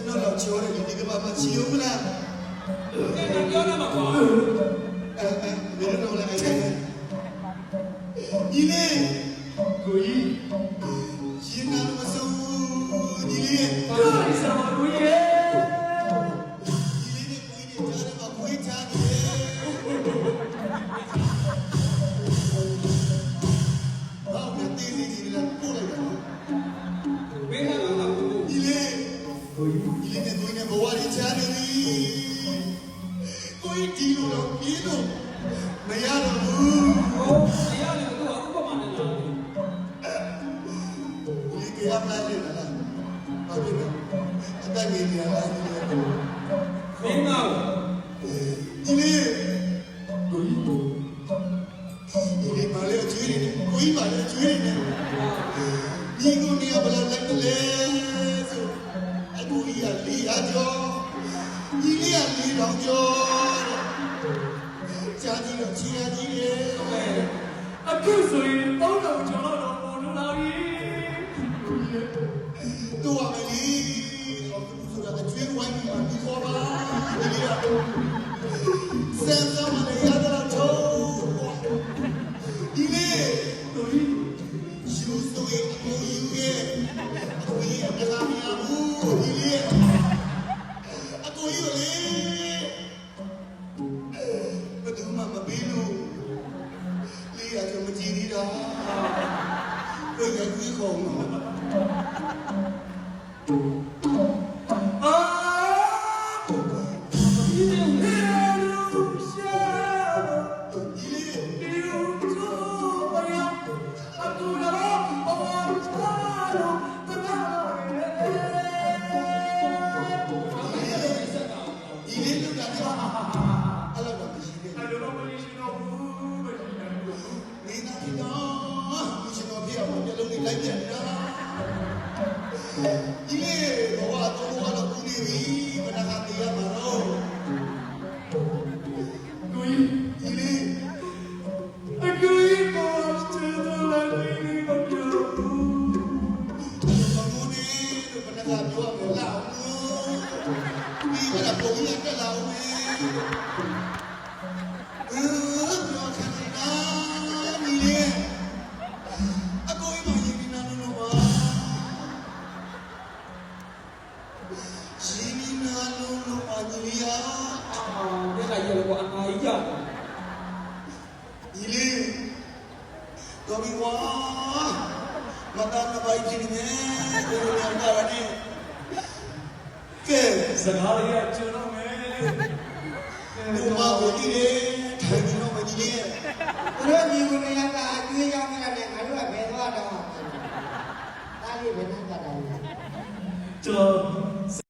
ကျွန်တော်တော့ချိုးတယ်ဒီကဘာမှချီဦးမလားအဲ့ဒါပြောရမှာကွာဘယ်လိုလုပ်လဲညီလေးကိုကြီးရှင်နာမဆုံးညီလေးဘာလို့ဆောင်းကိုကြီးညီလေးကိုကြီးကြားမှာခွေးချတယ်ဘာမှတေးသေးကြီးလည်းပို့လိုက်တာဘယ်ဟာကဘူးညီလေးကိုကြီးနဲ့ဘဝရချတယ်ကိုကြီးဒီလိုတော့ပြေးတော့မရတော့ဘူးဟုတ်မရတယ်သူကဥပမာနဲ့လာဒီကရမ်းလာတယ်လားဘာဖြစ်လဲအတက်ကြီးနေလားမင်းကဒီလေးဒီပါလေကျွေးနေကိုကြီးပါလေကျွေးနေဒီကိုနေဘယ်လိုလဲဆိုအကူကြီးကလေးအကျော်ဒီလေးကလေးတောင်ကျော်ကြာကြီးတော့ချီရကြီးရဲ့အခုဆိုရင်3000ကျော်တော့ပေါ်လို့လာပြီတို့ရမယ်လေအခုဆိုတာအကျွေးဝိုင်းပြီးဒီပေါ်ပါဒီလေးကစမ်းစမ်းမလေးရတော့တော့ဒီလေးတို့ရှူဆိုရင်ကိုယူရဲ့ကိုကြီးကလည်းမရဘူးဒီလေးအကိုကြီးလေဘယ်သူမှမပြီးလို့လေးရကြမကြည့်သေးတာကိုကြီးကကြီးကုန်လိုက်ပြန်တာဒီဘဝတော့ကူနေပြီဘယ်နှခါတရားမှာတော့ကိုကြီးဒီအကူကြီးပေါ်စတဲ့လာနေမပြောဘူးဘာလို့လဲဘယ်နှခါပြောမလားဒီကပုံရတက်လာဦးပြောချင်တာဒီလေဒီလေးတော်ပြီကွာမတန်းပိုက်ကြီးနေတယ်ဘယ်လိုလဲကဲစကားလေးကကျွန်းတော့မယ်ဘုမကိုကြည့်တယ်ထိုင်နေတော့မကြည့်ရဲ့တို့ညီကိုနေရတာအကျွေးရောက်နေတဲ့ငါတို့ကဘယ်သွားတော့တာလေးဘယ်နဲ့ကြတာလဲကျွန်တော်